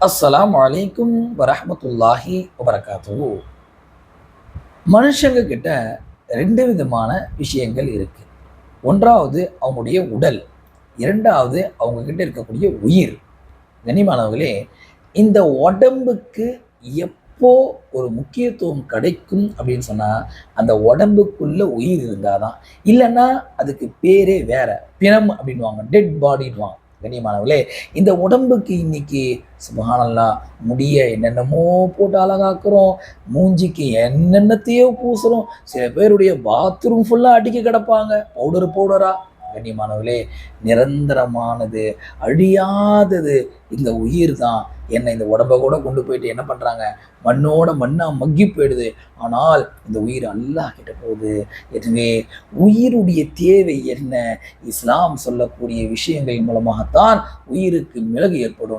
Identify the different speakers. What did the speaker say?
Speaker 1: அஸ்ஸலாமு அலைக்கும் வரஹ்மத்துல்லாஹி வபரகாத்துஹு. மனுஷங்க கிட்ட 2 விதமான விஷயங்கள் இருக்கு. ஒன்றாவது அவங்களுடைய உடல், 2வது அவங்க கிட்ட இருக்கக்கூடிய உயிர். கண்ணியமானவர்களே, இந்த உடம்புக்கு எப்போ ஒரு முக்கியத்துவம் கிடைக்கும் அப்படின்னு சொன்னா, அந்த உடம்புக்குள்ள உயிர் இருந்தாதான். இல்லைன்னா அதுக்கு பேரே வேற. பிணம் அப்படின்னுவாங்க, டெட் பாடின்னுவாங்க. கண்ணியமானவர்களே, இந்த உடம்புக்கு இன்னைக்கு சுப்ஹானல்லாஹ் முடிய என்னென்னமோ போட்டு அழகாக்குறோம், மூஞ்சிக்கு என்னென்னத்தையோ பூசுறோம். சில பேருடைய பாத்ரூம் ஃபுல்லா அடிக்கி கிடப்பாங்க, பவுடரா. கண்ணியமானவர்களே, நிரந்தரமானது, அழியாதது இந்த உயிர் தான். என்ன இந்த உடம்ப கூட கொண்டு போயிட்டு என்ன பண்றாங்க, மண்ணோட மண்ணா மக்கி போயிடுது. ஆனால் இந்த உயிர் அல்லாஹ் கிட்ட போகுது. எனவே உயிருடைய தேவை என்ன? இஸ்லாம் சொல்லக்கூடிய விஷயங்கள் மூலமாகத்தான் உயிருக்கு மிளகு ஏற்படும்.